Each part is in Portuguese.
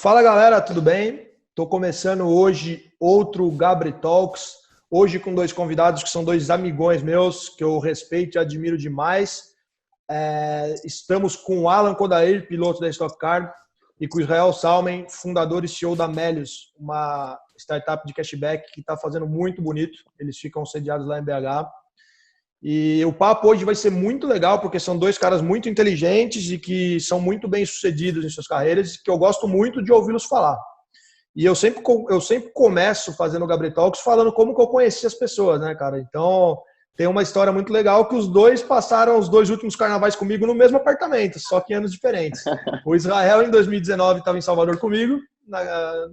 Fala galera, tudo bem? Estou começando hoje outro Gabri Talks, hoje com dois convidados que são dois amigões meus, que eu respeito e admiro demais. Estamos com o Alan Kodair, piloto da Stock Car, e com o Israel Salmen, fundador e CEO da Melius, uma startup de cashback que está fazendo muito bonito. Eles ficam sediados lá em BH. E o papo hoje vai ser muito legal, porque são dois caras muito inteligentes e que são muito bem-sucedidos em suas carreiras, e que eu gosto muito de ouvi-los falar. E eu sempre começo fazendo o Gabri Talks falando como que eu conheci as pessoas, né, cara? Então, tem uma história muito legal que os dois passaram os dois últimos carnavais comigo no mesmo apartamento, só que em anos diferentes. O Israel, em 2019, estava em Salvador comigo,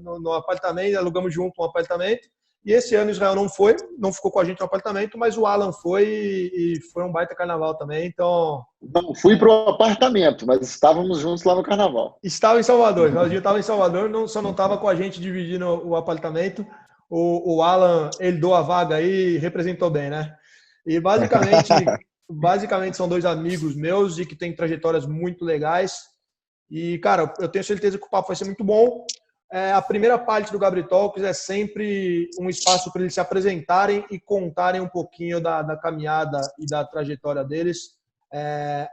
no apartamento, alugamos junto um apartamento. E esse ano o Israel não ficou com a gente no apartamento, mas o Alan foi e foi um baita carnaval também, então... Não fui para o apartamento, mas estávamos juntos lá no carnaval. Estava em Salvador, o Jorginho estava em Salvador, só não estava com a gente dividindo o apartamento. O Alan, ele deu a vaga aí e representou bem, né? E basicamente são dois amigos meus e que têm trajetórias muito legais. E, cara, eu tenho certeza que o papo vai ser muito bom. A primeira parte do Gabri Talks é sempre um espaço para eles se apresentarem e contarem um pouquinho da caminhada e da trajetória deles.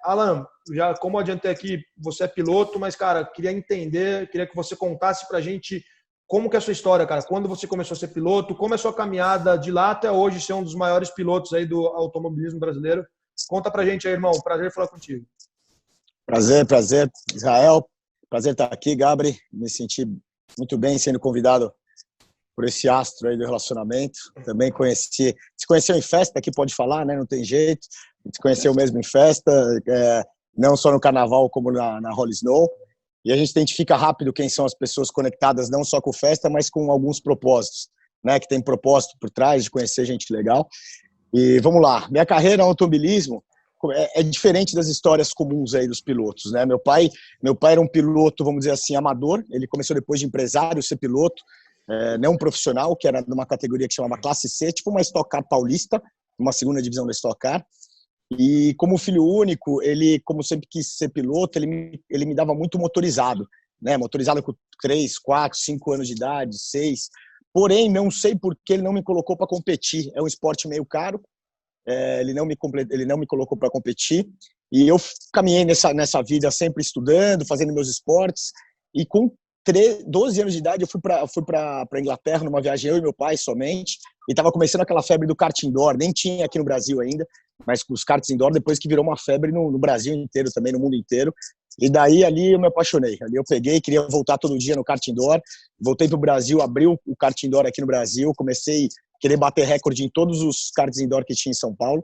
Alan, já como eu adiantei aqui, você é piloto, mas, cara, queria que você contasse para a gente como que é a sua história, cara. Quando você começou a ser piloto, como é a sua caminhada de lá até hoje ser um dos maiores pilotos aí do automobilismo brasileiro. Conta pra gente aí, irmão. Prazer falar contigo. Prazer, Israel. Prazer estar aqui, Gabri. Me senti muito bem sendo convidado por esse astro aí do relacionamento. Também se conheceu em festa, aqui pode falar, né? Não tem jeito. Se conheceu mesmo em festa, não só no carnaval como na Holy Snow. E a gente identifica rápido quem são as pessoas conectadas, não só com festa, mas com alguns propósitos, né? Que tem propósito por trás de conhecer gente legal. E vamos lá. Minha carreira no automobilismo é diferente das histórias comuns aí dos pilotos, né? Meu pai era um piloto, vamos dizer assim, amador. Ele começou depois de empresário, ser piloto, não profissional, que era numa categoria que chamava Classe C, tipo uma Stock Car paulista, uma segunda divisão da Stock Car. E como filho único, ele, como sempre quis ser piloto, ele me dava muito motorizado, né? Motorizado com 3, 4, 5 anos de idade, 6. Porém, não sei por que ele não me colocou para competir. É um esporte meio caro. Ele não me colocou para competir, e eu caminhei nessa vida sempre estudando, fazendo meus esportes, e com 12 anos de idade eu fui para Inglaterra numa viagem, eu e meu pai somente, e estava começando aquela febre do kart indoor, nem tinha aqui no Brasil ainda, mas com os karts indoor, depois que virou uma febre no Brasil inteiro também, no mundo inteiro. E daí ali eu me apaixonei, ali eu queria voltar todo dia no kart indoor, voltei para o Brasil, abri o kart indoor aqui no Brasil, comecei querer bater recorde em todos os karts indoor que tinha em São Paulo.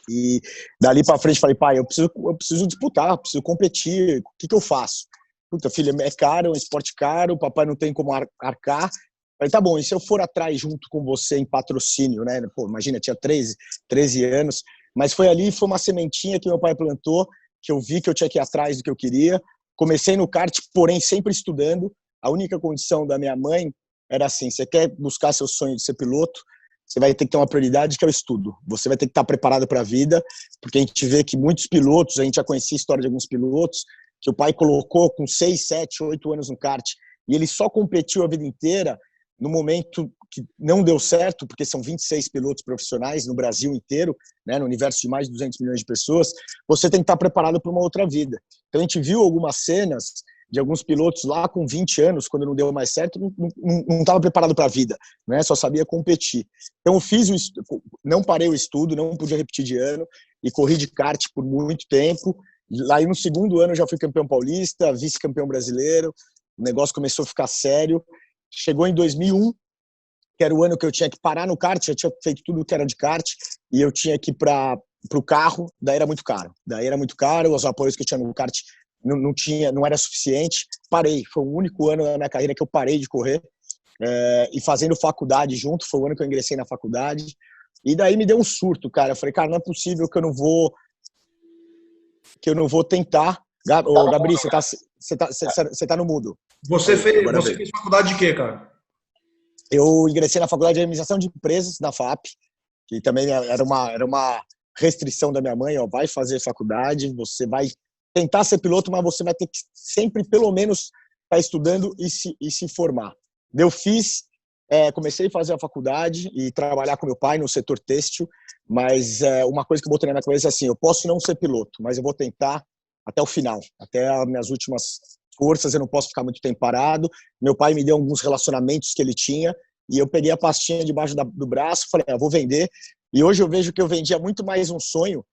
E dali para frente falei, pai, eu preciso disputar, preciso competir, o que eu faço? Puta, filha, é caro, é um esporte caro, o papai não tem como arcar. Falei, tá bom, e se eu for atrás junto com você em patrocínio, né? Pô, imagina, tinha 13 anos, mas foi uma sementinha que meu pai plantou, que eu vi que eu tinha que ir atrás do que eu queria. Comecei no kart, porém sempre estudando. A única condição da minha mãe era assim, você quer buscar seu sonho de ser piloto, você vai ter que ter uma prioridade que é o estudo. Você vai ter que estar preparado para a vida, porque a gente vê que muitos pilotos, a gente já conhecia a história de alguns pilotos, que o pai colocou com 6, 7, 8 anos no kart, e ele só competiu a vida inteira no momento que não deu certo, porque são 26 pilotos profissionais no Brasil inteiro, né, no universo de mais de 200 milhões de pessoas, você tem que estar preparado para uma outra vida. Então a gente viu algumas cenas de alguns pilotos lá com 20 anos, quando não deu mais certo, não estava preparado para a vida, né? Só sabia competir. Então eu não parei o estudo, não podia repetir de ano, e corri de kart por muito tempo. Lá no segundo ano eu já fui campeão paulista, vice-campeão brasileiro, o negócio começou a ficar sério. Chegou em 2001, que era o ano que eu tinha que parar no kart, já tinha feito tudo que era de kart, e eu tinha que ir para o carro, daí era muito caro, os apoios que eu tinha no kart não era suficiente, parei, foi o único ano da minha carreira que eu parei de correr, e fazendo faculdade junto, foi o ano que eu ingressei na faculdade, e daí me deu um surto, cara, eu falei, cara, não é possível que eu não vou tentar. Gabriel, você tá no mudo. Você fez faculdade de quê, cara? Eu ingressei na faculdade de administração de empresas, na FAP, que também era uma restrição da minha mãe, ó, vai fazer faculdade, você vai tentar ser piloto, mas você vai ter que sempre, pelo menos, estudando e se formar. Eu fiz, comecei a fazer a faculdade e trabalhar com meu pai no setor têxtil, mas uma coisa que eu botei na minha cabeça é assim, eu posso não ser piloto, mas eu vou tentar até o final, até as minhas últimas forças, eu não posso ficar muito tempo parado. Meu pai me deu alguns relacionamentos que ele tinha e eu peguei a pastinha debaixo do braço, falei, vou vender. E hoje eu vejo que eu vendia muito mais um sonho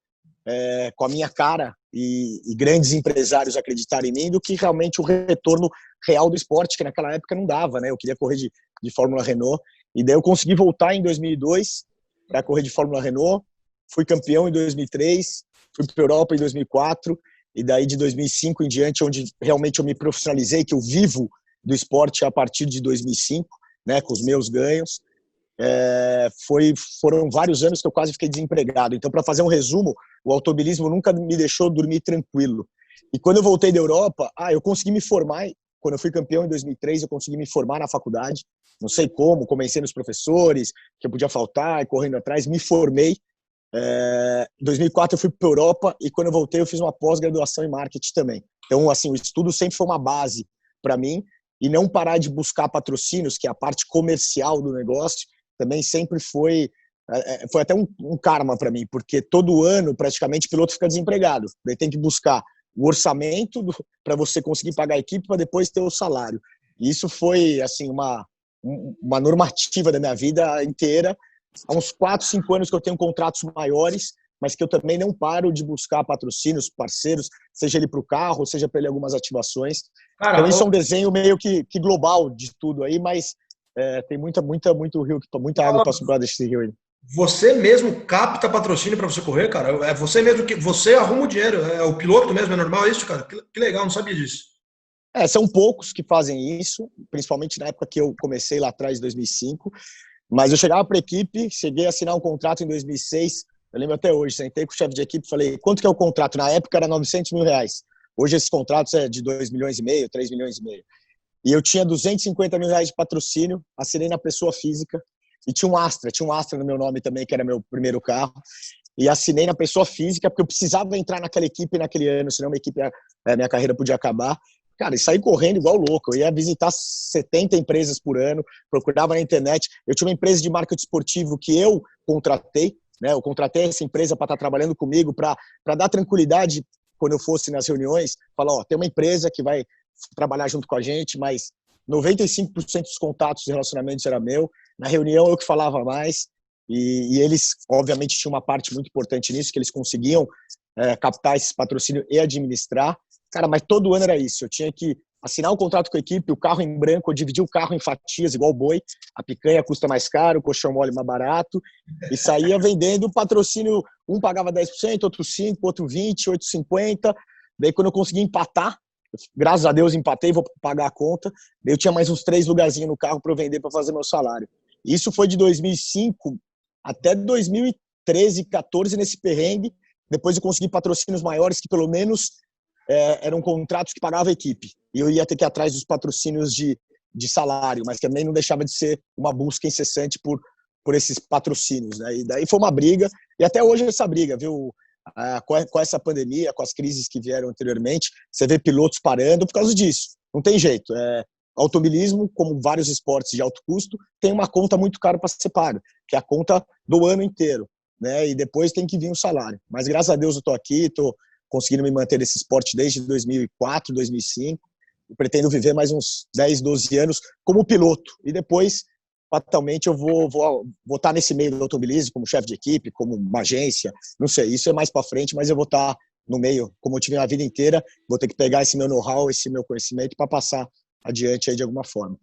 com a minha cara e grandes empresários acreditarem em mim do que realmente o retorno real do esporte, que naquela época não dava, né? Eu queria correr de Fórmula Renault e daí eu consegui voltar em 2002 para correr de Fórmula Renault, fui campeão em 2003, fui para a Europa em 2004 e daí de 2005 em diante, onde realmente eu me profissionalizei, que eu vivo do esporte a partir de 2005, né, com os meus ganhos. Foram vários anos que eu quase fiquei desempregado. Então, para fazer um resumo, o automobilismo nunca me deixou dormir tranquilo. E quando eu voltei da Europa, eu consegui me formar. Quando eu fui campeão em 2003, eu consegui me formar na faculdade. Não sei como, comecei nos professores, que eu podia faltar, correndo atrás, me formei. Em 2004 eu fui para a Europa e quando eu voltei eu fiz uma pós-graduação em marketing também. Então, assim, o estudo sempre foi uma base para mim e não parar de buscar patrocínios, que é a parte comercial do negócio, também sempre foi até um karma para mim, porque todo ano praticamente o piloto fica desempregado. Daí tem que buscar o orçamento para você conseguir pagar a equipe para depois ter o salário. E isso foi assim uma normativa da minha vida inteira. Há uns 4, 5 anos que eu tenho contratos maiores, mas que eu também não paro de buscar patrocínios, parceiros, seja ele para o carro, seja para ele algumas ativações. Cara, então isso é um desenho meio que global de tudo aí, mas tem muita rio, muita água para subir desse rio aí. Você mesmo capta patrocínio para você correr, cara? É você mesmo que você arruma o dinheiro, é o piloto mesmo, é normal isso, cara? Que legal, não sabia disso. São poucos que fazem isso, principalmente na época que eu comecei lá atrás, em 2005. Mas eu chegava para a equipe, cheguei a assinar um contrato em 2006, eu lembro até hoje, sentei com o chefe de equipe e falei, quanto que é o contrato? Na época era 900 mil reais. Hoje esses contratos é de 2 milhões e meio, 3 milhões e meio. E eu tinha 250 mil reais de patrocínio, assinei na pessoa física, e tinha um Astra no meu nome também, que era meu primeiro carro, e assinei na pessoa física, porque eu precisava entrar naquela equipe naquele ano, senão minha carreira podia acabar. Cara, e saí correndo igual louco. Eu ia visitar 70 empresas por ano, procurava na internet. Eu tinha uma empresa de marketing esportivo que eu contratei, né? Eu contratei essa empresa para estar trabalhando comigo, para dar tranquilidade quando eu fosse nas reuniões. Falar, tem uma empresa que vai trabalhar junto com a gente, mas 95% dos contatos e relacionamentos era meu. Na reunião eu que falava mais. E eles, obviamente, tinham uma parte muito importante nisso, que eles conseguiam captar esse patrocínio e administrar. Cara, mas todo ano era isso. Eu tinha que assinar um contrato com a equipe, o carro em branco, eu dividi o carro em fatias, igual boi. A picanha custa mais caro, o colchão mole mais barato. E saía vendendo patrocínio. Um pagava 10%, outro 5%, outro 20%, 8,50%. Daí, quando eu consegui empatar, graças a Deus empatei, vou pagar a conta. Daí eu tinha mais uns 3 lugarzinhos no carro para eu vender, para fazer meu salário. Isso foi de 2005 até 2013, 14 nesse perrengue. Depois eu consegui patrocínios maiores que pelo menos eram contratos que pagava a equipe. E eu ia ter que ir atrás dos patrocínios de salário, mas também não deixava de ser uma busca incessante por esses patrocínios, né? E daí foi uma briga, e até hoje é essa briga, viu? Com essa pandemia, com as crises que vieram anteriormente, você vê pilotos parando por causa disso. Não tem jeito. Automobilismo, como vários esportes de alto custo, tem uma conta muito cara para ser paga, que é a conta do ano inteiro, né? E depois tem que vir o salário. Mas graças a Deus eu estou aqui, estou conseguindo me manter nesse esporte desde 2004, 2005. E pretendo viver mais uns 10, 12 anos como piloto. E depois, fatalmente, eu vou estar nesse meio do automobilismo, como chefe de equipe, como uma agência. Não sei, isso é mais para frente, mas eu vou estar no meio, como eu tive a vida inteira. Vou ter que pegar esse meu know-how, esse meu conhecimento para passar adiante aí de alguma forma.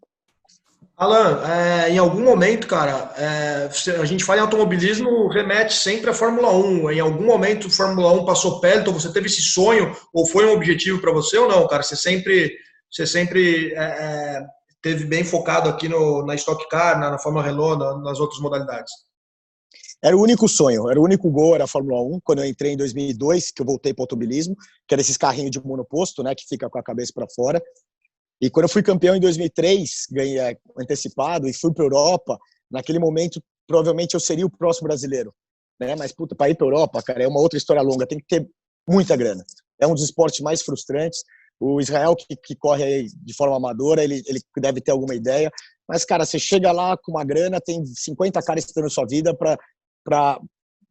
Alan, em algum momento, cara, a gente fala em automobilismo, remete sempre à Fórmula 1. Em algum momento, Fórmula 1 passou perto, você teve esse sonho, ou foi um objetivo para você ou não, cara? Você sempre teve bem focado aqui na Stock Car, na Fórmula Renault, nas outras modalidades? Era o único sonho, era o único gol, era a Fórmula 1. Quando eu entrei em 2002, que eu voltei para o automobilismo, que era esses carrinhos de monoposto, né, que fica com a cabeça para fora. E quando eu fui campeão em 2003, ganhei antecipado e fui para a Europa, naquele momento, provavelmente eu seria o próximo brasileiro, né? Mas, para ir para a Europa, cara, é uma outra história longa, tem que ter muita grana. É um dos esportes mais frustrantes. O Israel, que corre aí de forma amadora, ele deve ter alguma ideia. Mas, cara, você chega lá com uma grana, tem 50 caras esperando sua vida para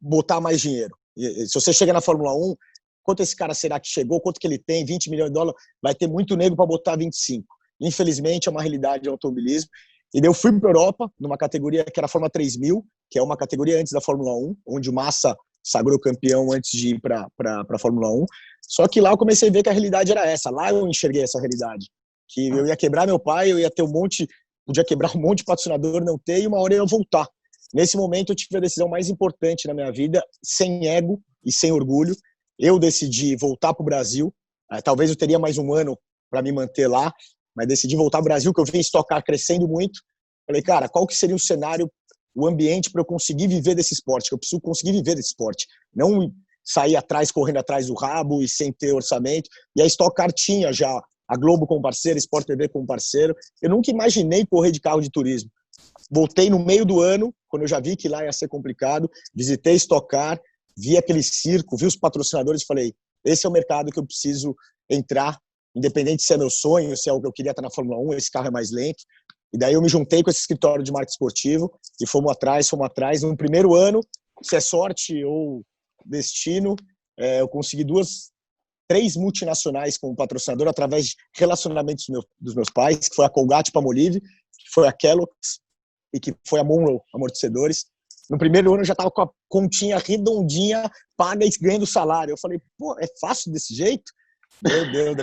botar mais dinheiro. E se você chega na Fórmula 1, quanto esse cara será que chegou? Quanto que ele tem? 20 milhões de dólares? Vai ter muito nego para botar 25. Infelizmente, é uma realidade do automobilismo. E daí eu fui para a Europa, numa categoria que era a Fórmula 3000, que é uma categoria antes da Fórmula 1, onde o Massa sagrou campeão antes de ir para a Fórmula 1. Só que lá eu comecei a ver que a realidade era essa. Lá eu enxerguei essa realidade. Que eu ia quebrar meu pai, eu ia ter podia quebrar um monte de patrocinador, não ter, e uma hora eu ia voltar. Nesse momento eu tive a decisão mais importante na minha vida, sem ego e sem orgulho. Eu decidi voltar para o Brasil. Talvez eu teria mais um ano para me manter lá, mas decidi voltar ao Brasil, que eu vi Stock Car crescendo muito. Falei, cara, qual que seria o cenário, o ambiente para eu conseguir viver desse esporte? Que eu preciso conseguir viver desse esporte. Não sair atrás, correndo atrás do rabo e sem ter orçamento. E a Stock Car tinha já a Globo como parceiro, a Sport TV como parceiro. Eu nunca imaginei correr de carro de turismo. Voltei no meio do ano, quando eu já vi que lá ia ser complicado, visitei Stock Car, vi aquele circo, vi os patrocinadores e falei, esse é o mercado que eu preciso entrar, independente se é meu sonho, se é o que eu queria estar na Fórmula 1, esse carro é mais lento. E daí eu me juntei com esse escritório de marketing esportivo e fomos atrás. No primeiro ano, se é sorte ou destino, eu consegui 3 multinacionais como patrocinador através de relacionamentos dos meus pais, que foi a Colgate-Palmolive, que foi a Kellogg's e que foi a Monroe Amortecedores. No primeiro ano eu já estava com a continha redondinha, paga e ganhando salário. Eu falei, pô, é fácil desse jeito? Meu Deus,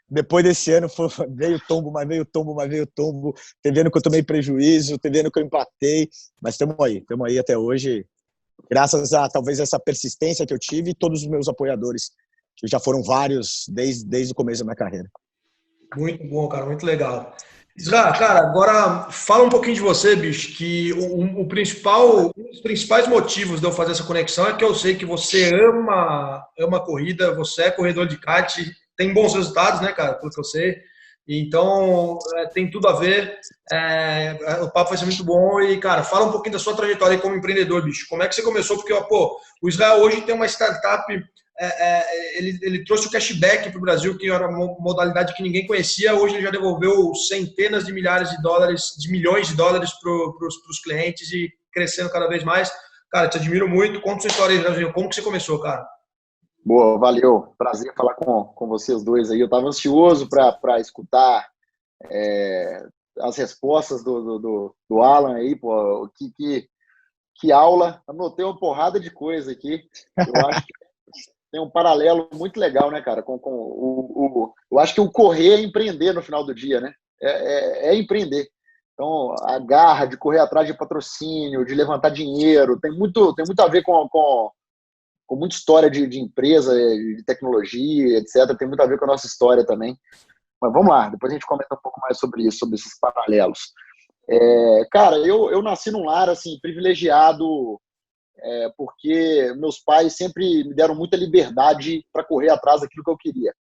depois desse ano veio tombo, mas veio tombo. Teve ano que eu tomei prejuízo, teve ano que eu empatei, mas estamos aí até hoje, graças a talvez essa persistência que eu tive e todos os meus apoiadores, que já foram vários desde o começo da minha carreira. Muito bom, cara, muito legal. Isra, cara, agora fala um pouquinho de você, bicho, que um dos principais motivos de eu fazer essa conexão é que eu sei que você ama corrida, você é corredor de kart, tem bons resultados, né, cara, pelo que eu sei. Então, tem tudo a ver. O papo vai ser muito bom. E, cara, fala um pouquinho da sua trajetória aí como empreendedor, bicho. Como é que você começou? Porque, o Israel hoje tem uma startup. Ele trouxe o cashback para o Brasil, que era uma modalidade que ninguém conhecia. Hoje ele já devolveu centenas de milhares de dólares, de milhões de dólares para os clientes e crescendo cada vez mais. Cara, te admiro muito. Conta sua história aí, Brasil. Como que você começou, cara? Boa, valeu. Prazer falar com vocês dois aí. Eu estava ansioso para escutar as respostas do Alan aí. Pô, que aula. Anotei uma porrada de coisa aqui. Eu acho que tem um paralelo muito legal, né, cara? Eu acho que o correr é empreender no final do dia, né? É empreender. Então, a garra de correr atrás de patrocínio, de levantar dinheiro, tem muito a ver com muita história de empresa, de tecnologia, etc. Tem muito a ver com a nossa história também. Mas vamos lá, depois a gente comenta um pouco mais sobre isso, sobre esses paralelos. Cara, eu nasci num lar assim, privilegiado, porque meus pais sempre me deram muita liberdade para correr atrás daquilo que eu queria.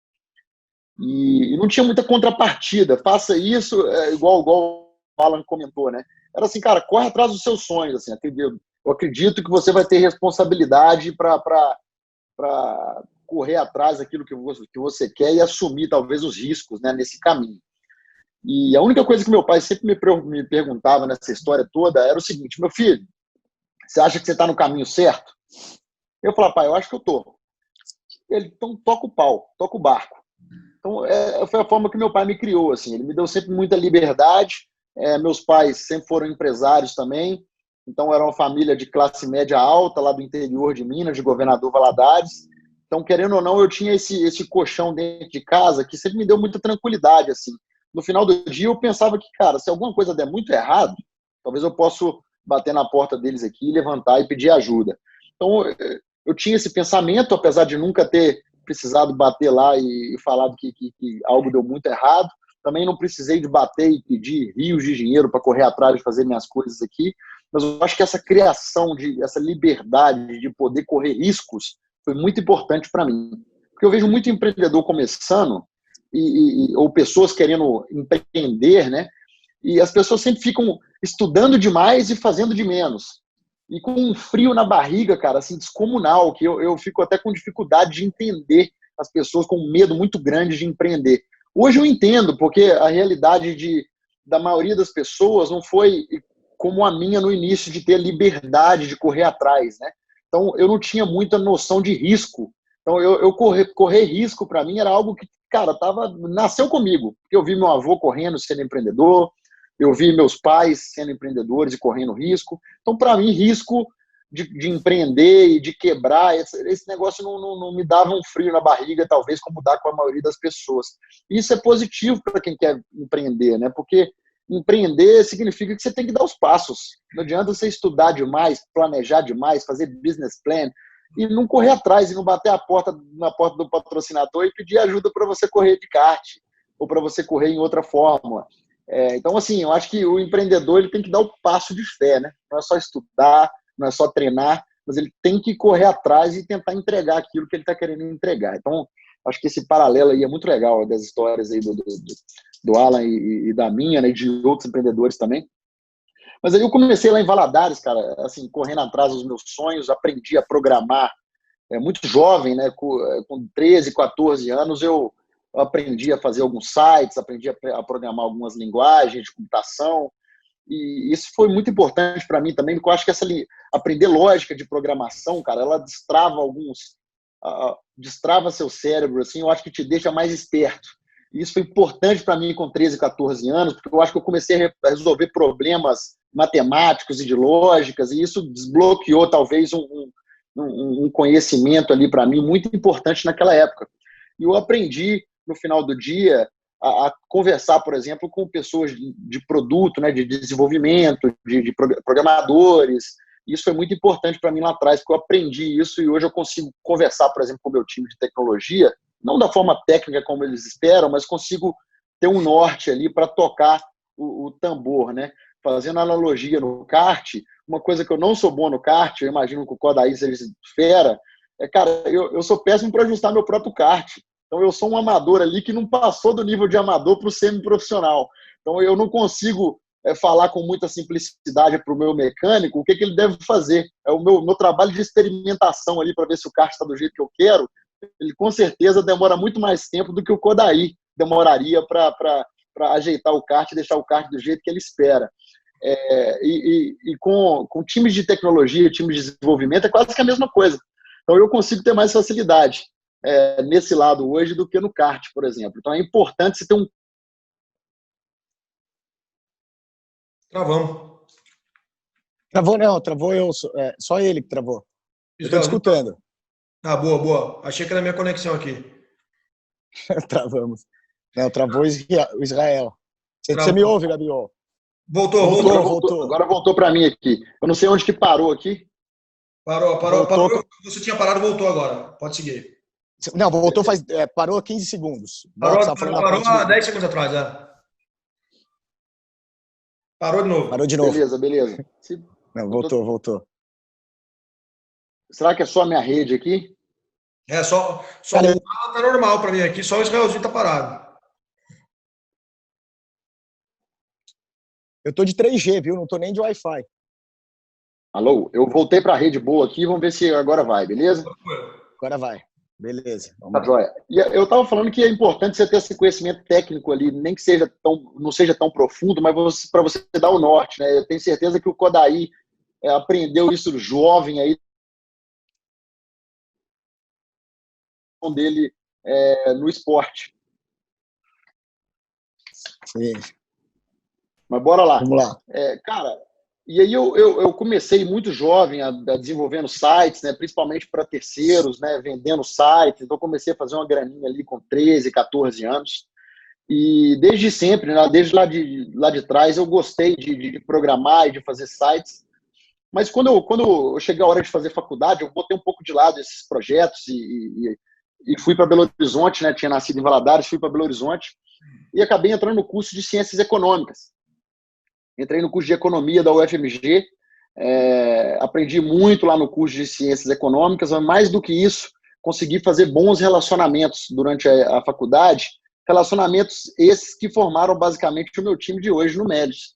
E não tinha muita contrapartida. Faça isso, igual o Alan comentou, né? Era assim, cara, corre atrás dos seus sonhos. Assim, eu acredito que você vai ter responsabilidade para correr atrás daquilo que você quer e assumir, talvez, os riscos, né, nesse caminho. E a única coisa que meu pai sempre me perguntava nessa história toda era o seguinte: meu filho, você acha que você está no caminho certo? Eu falava, pai, eu acho que eu estou. Ele, então toca o pau, toca o barco. Então, foi a forma que meu pai me criou. Assim. Ele me deu sempre muita liberdade. Meus pais sempre foram empresários também. Então, era uma família de classe média alta, lá do interior de Minas, de Governador Valadares. Então, querendo ou não, eu tinha esse colchão dentro de casa que sempre me deu muita tranquilidade. Assim. No final do dia, eu pensava que, cara, se alguma coisa der muito errado, talvez eu possa bater na porta deles aqui, levantar e pedir ajuda. Então, eu tinha esse pensamento, apesar de nunca ter precisado bater lá e falar que algo deu muito errado. Também não precisei de bater e pedir rios de dinheiro para correr atrás de fazer minhas coisas aqui. Mas eu acho que essa criação, essa liberdade de poder correr riscos foi muito importante para mim. Porque eu vejo muito empreendedor começando ou pessoas querendo empreender, né? E as pessoas sempre ficam estudando demais e fazendo de menos. E com um frio na barriga, cara, assim, descomunal, que eu fico até com dificuldade de entender as pessoas com medo muito grande de empreender. Hoje eu entendo, porque a realidade da maioria das pessoas não foi como a minha no início, de ter liberdade de correr atrás, né? Então, eu não tinha muita noção de risco. Então, correr risco, para mim, era algo que, cara, nasceu comigo. Porque eu vi meu avô correndo, sendo empreendedor, eu vi meus pais sendo empreendedores e correndo risco. Então, para mim, risco de empreender e de quebrar, esse negócio não me dava um frio na barriga, talvez, como dá com a maioria das pessoas. Isso é positivo para quem quer empreender, né? Porque empreender significa que você tem que dar os passos. Não adianta você estudar demais, planejar demais, fazer business plan e não correr atrás e não bater na porta do patrocinador e pedir ajuda para você correr de kart ou para você correr em outra fórmula. Então, assim, eu acho que o empreendedor ele tem que dar o passo de fé, né? Não é só estudar, não é só treinar, mas ele tem que correr atrás e tentar entregar aquilo que ele está querendo entregar. Então, acho que esse paralelo aí é muito legal das histórias aí do Alan e da minha, né, e de outros empreendedores também. Mas aí eu comecei lá em Valadares, cara, assim, correndo atrás dos meus sonhos, aprendi a programar muito jovem, né, com 13, 14 anos, eu aprendi a fazer alguns sites, aprendi a programar algumas linguagens de computação, e isso foi muito importante para mim também, porque eu acho que aprender lógica de programação, cara, ela destrava seu cérebro, assim, eu acho que te deixa mais esperto. E isso foi importante para mim com 13, 14 anos, porque eu acho que eu comecei a resolver problemas matemáticos e de lógicas, e isso desbloqueou talvez um conhecimento ali para mim muito importante naquela época. E eu aprendi, no final do dia, a conversar, por exemplo, com pessoas de produto, né, de desenvolvimento, de programadores. Isso foi muito importante para mim lá atrás, porque eu aprendi isso e hoje eu consigo conversar, por exemplo, com o meu time de tecnologia, não da forma técnica como eles esperam, mas consigo ter um norte ali para tocar o tambor, né? Fazendo analogia no kart, uma coisa que eu não sou bom no kart, eu imagino que o Kodaí seja fera, cara, eu sou péssimo para ajustar meu próprio kart. Então, eu sou um amador ali que não passou do nível de amador para o semi-profissional. Então, eu não consigo falar com muita simplicidade para o meu mecânico o que ele deve fazer. É o meu trabalho de experimentação ali para ver se o kart está do jeito que eu quero. Ele, com certeza, demora muito mais tempo do que o Kodaí demoraria para ajeitar o kart e deixar o kart do jeito que ele espera. E com times de tecnologia, times de desenvolvimento, é quase que a mesma coisa. Então, eu consigo ter mais facilidade nesse lado hoje do que no kart, por exemplo. Então, é importante você ter um... Travamos. Travou não, travou eu, só ele que travou. Eu estou escutando. Ah, boa. Achei que era a minha conexão aqui. Travamos. Não, travou o Israel. Você me ouve, Gabriel? Voltou. Agora voltou para mim aqui. Eu não sei onde que parou aqui. Parou. Você tinha parado, voltou agora. Pode seguir. Não, voltou parou 15 segundos. Parou há 10 segundos atrás, Parou de novo. Parou de novo. Beleza. Não, voltou. Será que é só a minha rede aqui? Só tá normal para mim aqui, só o Israelzinho tá parado. Eu tô de 3G, viu? Não tô nem de Wi-Fi. Alô? Eu voltei para a rede boa aqui, vamos ver se agora vai, beleza? Agora vai. Beleza. Tá joia. E eu estava falando que é importante você ter esse conhecimento técnico ali, nem que não seja tão profundo, mas para você dar o norte, né? Eu tenho certeza que o Kodaí aprendeu isso jovem aí dele no esporte. Sim. Mas bora lá. Vamos lá. Cara, e aí eu comecei muito jovem a desenvolvendo sites, né, principalmente para terceiros, né, vendendo sites. Então, comecei a fazer uma graninha ali com 13, 14 anos. E desde sempre, né, desde lá de trás, eu gostei de programar e de fazer sites. Mas quando eu cheguei a hora de fazer faculdade, eu botei um pouco de lado esses projetos e fui para Belo Horizonte, né, tinha nascido em Valadares, fui para Belo Horizonte e acabei entrando no curso de Ciências Econômicas. Entrei no curso de Economia da UFMG, aprendi muito lá no curso de Ciências Econômicas, mas mais do que isso, consegui fazer bons relacionamentos durante a faculdade, relacionamentos esses que formaram basicamente o meu time de hoje no Médici.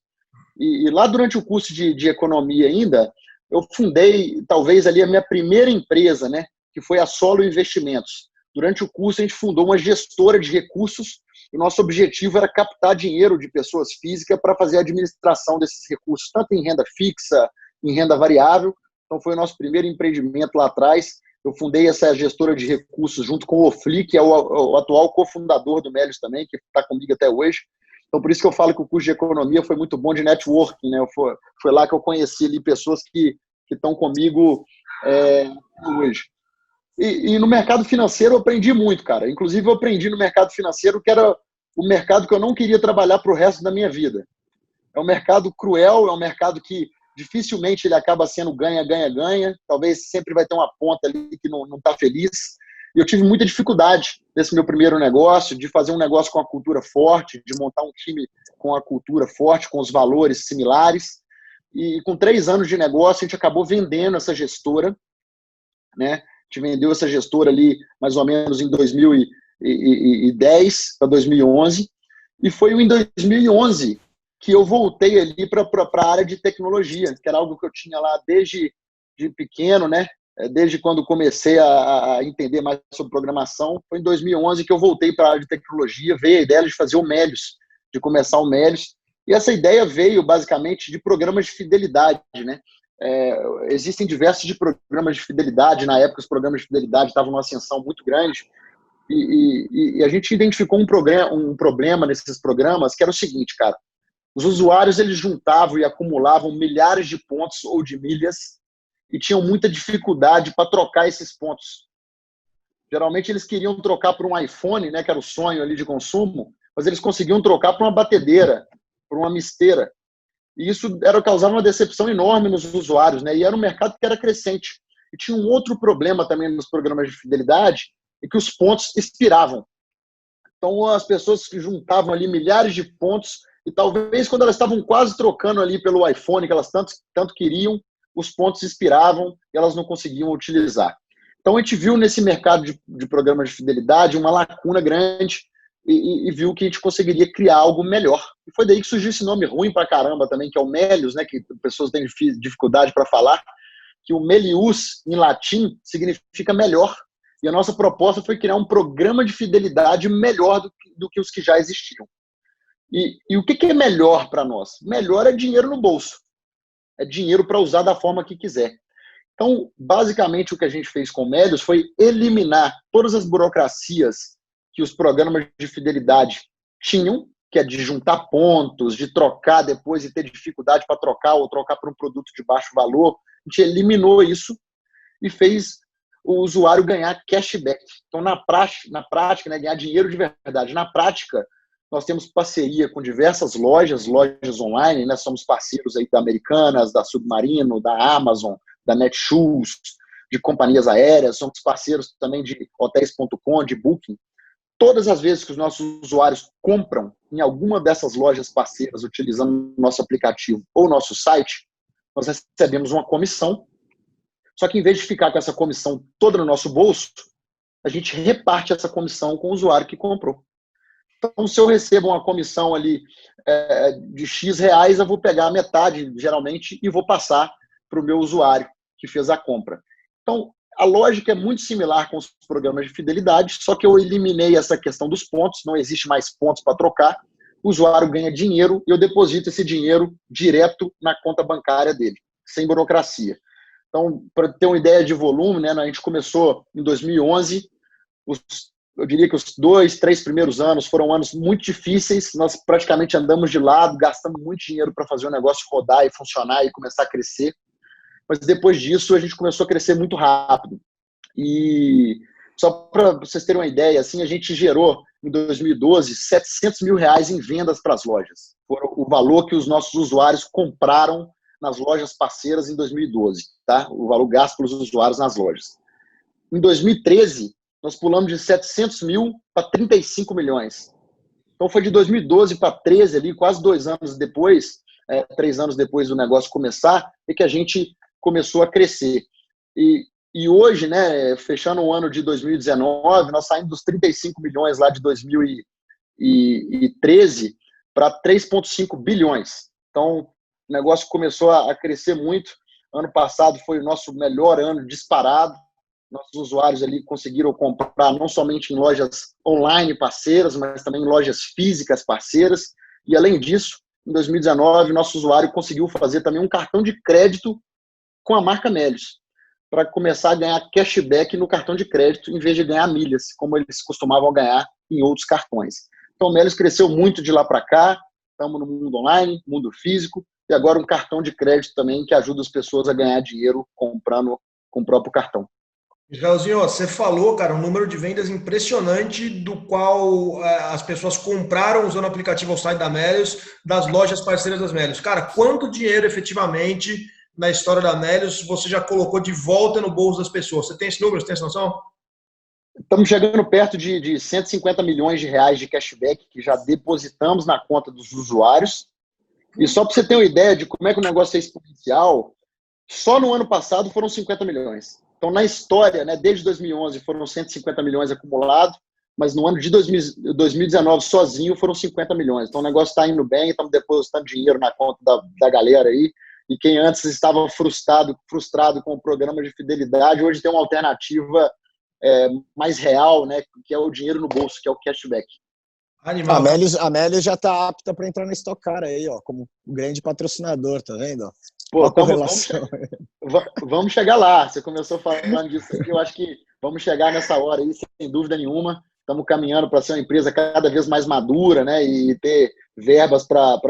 E lá durante o curso de Economia ainda, eu fundei talvez ali a minha primeira empresa, né, que foi a Solo Investimentos. Durante o curso, a gente fundou uma gestora de recursos e o nosso objetivo era captar dinheiro de pessoas físicas para fazer a administração desses recursos, tanto em renda fixa, em renda variável. Então, foi o nosso primeiro empreendimento lá atrás. Eu fundei essa gestora de recursos junto com o Ofli, que é o atual cofundador do Melius também, que está comigo até hoje. Então, por isso que eu falo que o curso de economia foi muito bom de networking, né? Foi lá que eu conheci ali pessoas que estão comigo hoje. E no mercado financeiro eu aprendi muito, cara. Inclusive, eu aprendi no mercado financeiro que era o mercado que eu não queria trabalhar para o resto da minha vida. É um mercado cruel, é um mercado que dificilmente ele acaba sendo ganha, ganha, ganha. Talvez sempre vai ter uma ponta ali que não está feliz. E eu tive muita dificuldade nesse meu primeiro negócio, de fazer um negócio com a cultura forte, de montar um time com a cultura forte, com os valores similares. E com 3 anos de negócio, a gente acabou vendendo essa gestora, né? A gente vendeu essa gestora ali mais ou menos em 2010 para 2011. E foi em 2011 que eu voltei ali para a área de tecnologia, que era algo que eu tinha lá desde pequeno, né? Desde quando comecei a entender mais sobre programação. Foi em 2011 que eu voltei para a área de tecnologia, veio a ideia de fazer o Melius, de começar o Melius. E essa ideia veio basicamente de programas de fidelidade, né? Existem diversos de programas de fidelidade. Na época, os programas de fidelidade estavam numa ascensão muito grande. E a gente identificou um problema nesses programas, que era o seguinte, cara. Os usuários, eles juntavam e acumulavam milhares de pontos ou de milhas e tinham muita dificuldade para trocar esses pontos. Geralmente, eles queriam trocar por um iPhone, né, que era o sonho ali de consumo, mas eles conseguiam trocar por uma batedeira, por uma misteira. E isso causava uma decepção enorme nos usuários, né? E era um mercado que era crescente. E tinha um outro problema também nos programas de fidelidade, é que os pontos expiravam. Então, as pessoas que juntavam ali milhares de pontos, e talvez quando elas estavam quase trocando ali pelo iPhone, que elas tanto queriam, os pontos expiravam e elas não conseguiam utilizar. Então, a gente viu nesse mercado de programas de fidelidade uma lacuna grande e viu que a gente conseguiria criar algo melhor. E foi daí que surgiu esse nome ruim pra caramba também, que é o Melius, né, que pessoas têm dificuldade para falar, que o Melius, em latim, significa melhor. E a nossa proposta foi criar um programa de fidelidade melhor do que os que já existiam. E o que é melhor para nós? Melhor é dinheiro no bolso. É dinheiro para usar da forma que quiser. Então, basicamente, o que a gente fez com o Melius foi eliminar todas as burocracias que os programas de fidelidade tinham, que é de juntar pontos, de trocar depois e ter dificuldade para trocar ou trocar por um produto de baixo valor. A gente eliminou isso e fez o usuário ganhar cashback. Então, na prática, né, ganhar dinheiro de verdade. Na prática, nós temos parceria com diversas lojas online, né? Somos parceiros aí da Americanas, da Submarino, da Amazon, da Netshoes, de companhias aéreas, somos parceiros também de hotéis.com, de Booking. Todas as vezes que os nossos usuários compram em alguma dessas lojas parceiras utilizando o nosso aplicativo ou nosso site, nós recebemos uma comissão. Só que em vez de ficar com essa comissão toda no nosso bolso, a gente reparte essa comissão com o usuário que comprou. Então, se eu recebo uma comissão ali de X reais, eu vou pegar a metade, geralmente, e vou passar para o meu usuário que fez a compra. Então, a lógica é muito similar com os programas de fidelidade, só que eu eliminei essa questão dos pontos, não existe mais pontos para trocar, o usuário ganha dinheiro e eu deposito esse dinheiro direto na conta bancária dele, sem burocracia. Então, para ter uma ideia de volume, né, a gente começou em 2011, eu diria que os 2, 3 primeiros anos foram anos muito difíceis, nós praticamente andamos de lado, gastamos muito dinheiro para fazer o negócio rodar e funcionar e começar a crescer. Mas depois disso, a gente começou a crescer muito rápido. E só para vocês terem uma ideia, assim, a gente gerou, em 2012, R$700 mil em vendas para as lojas. Foi o valor que os nossos usuários compraram nas lojas parceiras em 2012, tá? O valor gasto pelos usuários nas lojas. Em 2013, nós pulamos de 700 mil para 35 milhões. Então, foi de 2012 para 13, ali, quase 2 anos depois, 3 anos depois do negócio começar, é que a gente começou a crescer. E hoje, né, fechando o ano de 2019, nós saímos dos 35 milhões lá de 2013 para 3,5 bilhões. Então, o negócio começou a crescer muito. Ano passado foi o nosso melhor ano disparado. nossos usuários ali conseguiram comprar não somente em lojas online parceiras, mas também em lojas físicas parceiras. E, além disso, em 2019, nosso usuário conseguiu fazer também um cartão de crédito com a marca Melios, para começar a ganhar cashback no cartão de crédito, em vez de ganhar milhas, como eles costumavam ganhar em outros cartões. Então, o Melios cresceu muito de lá para cá, estamos no mundo online, mundo físico, e agora um cartão de crédito também que ajuda as pessoas a ganhar dinheiro comprando com o próprio cartão. Israelzinho, você falou, cara, um número de vendas impressionante do qual as pessoas compraram usando o aplicativo ao site da Melios, das lojas parceiras das Melios. Cara, quanto dinheiro efetivamente na história da Melios você já colocou de volta no bolso das pessoas? Você tem esse número, você tem essa noção? Estamos chegando perto de 150 milhões de reais de cashback que já depositamos na conta dos usuários. E só para você ter uma ideia de como é que o negócio é exponencial, só no ano passado foram 50 milhões. Então, na história, né, desde 2011 foram 150 milhões acumulados, mas no ano de 2019 sozinho foram 50 milhões. Então, o negócio está indo bem, estamos depositando dinheiro na conta da galera aí. E quem antes estava frustrado com o programa de fidelidade, hoje tem uma alternativa mais real, né, que é o dinheiro no bolso, que é o cashback. Animal. A Melios já está apta para entrar no Stock Car aí, ó, como um grande patrocinador, tá vendo? Pô, vamos chegar lá. Você começou falando disso aqui, eu acho que vamos chegar nessa hora aí, sem dúvida nenhuma. Estamos caminhando para ser uma empresa cada vez mais madura, né, e ter verbas para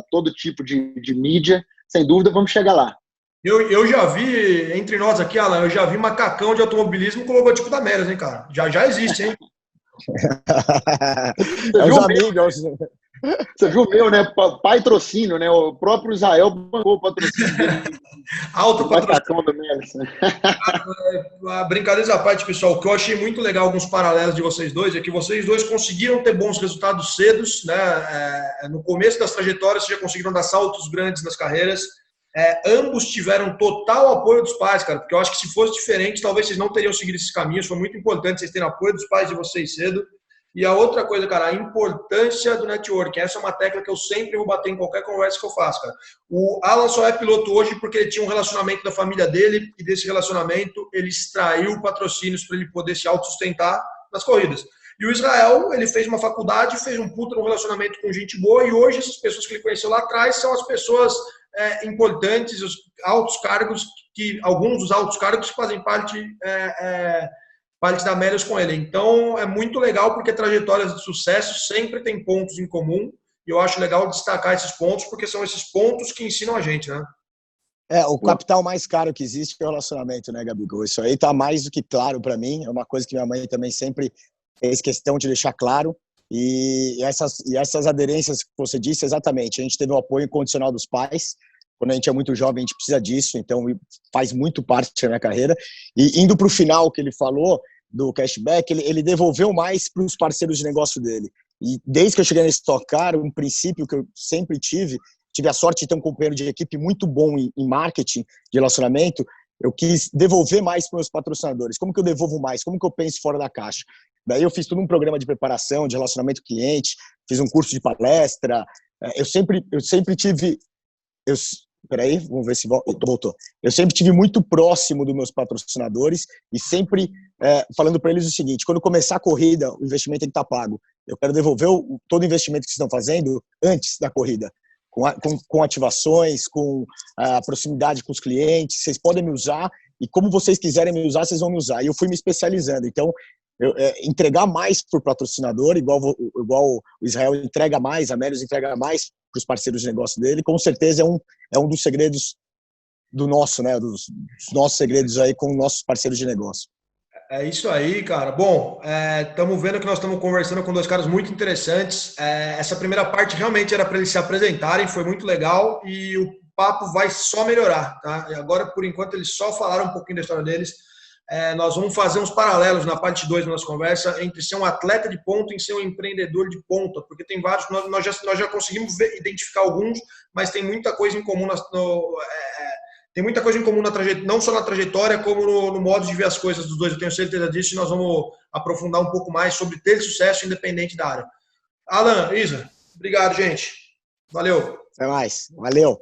todo tipo de mídia. Sem dúvida, vamos chegar lá. Eu já vi, entre nós aqui, Alan, eu já vi macacão de automobilismo com o logotipo da Melios, hein, cara? Já existe, hein? É os amigos. Você viu o meu, né? Patrocínio, né? O próprio Israel bancou o patrocínio dele. Alto patrocínio. Brincadeiras à parte, pessoal, o que eu achei muito legal, alguns paralelos de vocês dois, é que vocês dois conseguiram ter bons resultados cedos, né? No começo das trajetórias, vocês já conseguiram dar saltos grandes nas carreiras. Ambos tiveram total apoio dos pais, cara, porque eu acho que se fosse diferente, talvez vocês não teriam seguido esses caminhos. Foi muito importante vocês terem apoio dos pais de vocês cedo. E a outra coisa, cara, a importância do network. Essa é uma tecla que eu sempre vou bater em qualquer conversa que eu faço, cara. O Alan só é piloto hoje porque ele tinha um relacionamento da família dele e desse relacionamento ele extraiu patrocínios para ele poder se autossustentar nas corridas. E o Israel, ele fez uma faculdade, fez um puta no relacionamento com gente boa e hoje essas pessoas que ele conheceu lá atrás são as pessoas importantes, os altos cargos, que alguns dos altos cargos fazem parte da Melios com ele. Então, é muito legal porque trajetórias de sucesso sempre tem pontos em comum e eu acho legal destacar esses pontos porque são esses pontos que ensinam a gente, né? O capital mais caro que existe é o relacionamento, né, Gabigol? Isso aí tá mais do que claro para mim. É uma coisa que minha mãe também sempre fez questão de deixar claro. E essas aderências que você disse, exatamente. A gente teve o apoio incondicional dos pais. Quando a gente é muito jovem, a gente precisa disso. Então, faz muito parte da minha carreira. E indo para o final que ele falou, do cashback, ele devolveu mais para os parceiros de negócio dele. E desde que eu cheguei na Stock Car, um princípio que eu sempre tive a sorte de ter um companheiro de equipe muito bom em marketing, de relacionamento, eu quis devolver mais para os meus patrocinadores. Como que eu devolvo mais? Como que eu penso fora da caixa? Daí eu fiz todo um programa de preparação, de relacionamento cliente, fiz um curso de palestra. Eu sempre tive... Peraí, vamos ver se voltou. Eu sempre tive muito próximo dos meus patrocinadores e sempre falando para eles o seguinte: quando começar a corrida, o investimento tem que estar pago. Eu quero devolver todo o investimento que vocês estão fazendo antes da corrida, com ativações, com proximidade com os clientes. Vocês podem me usar e como vocês quiserem me usar, vocês vão me usar. E eu fui me especializando. Então, entregar mais para o patrocinador, igual o Israel entrega mais, a Melios entrega mais para os parceiros de negócio dele, com certeza é um dos segredos do nosso, né, dos nossos segredos aí com nossos parceiros de negócio. É isso aí, cara. Bom, estamos vendo que nós estamos conversando com dois caras muito interessantes. Essa primeira parte realmente era para eles se apresentarem, foi muito legal e o papo vai só melhorar, tá? E agora, por enquanto, eles só falaram um pouquinho da história deles. Nós vamos fazer uns paralelos na parte 2 da nossa conversa entre ser um atleta de ponta e ser um empreendedor de ponta, porque tem vários, nós já conseguimos identificar alguns, mas tem muita coisa em comum tem muita coisa em comum não só na trajetória, como no modo de ver as coisas dos dois. Eu tenho certeza disso e nós vamos aprofundar um pouco mais sobre ter sucesso independente da área. Alan, Isa, obrigado, gente. Valeu. Até mais. Valeu.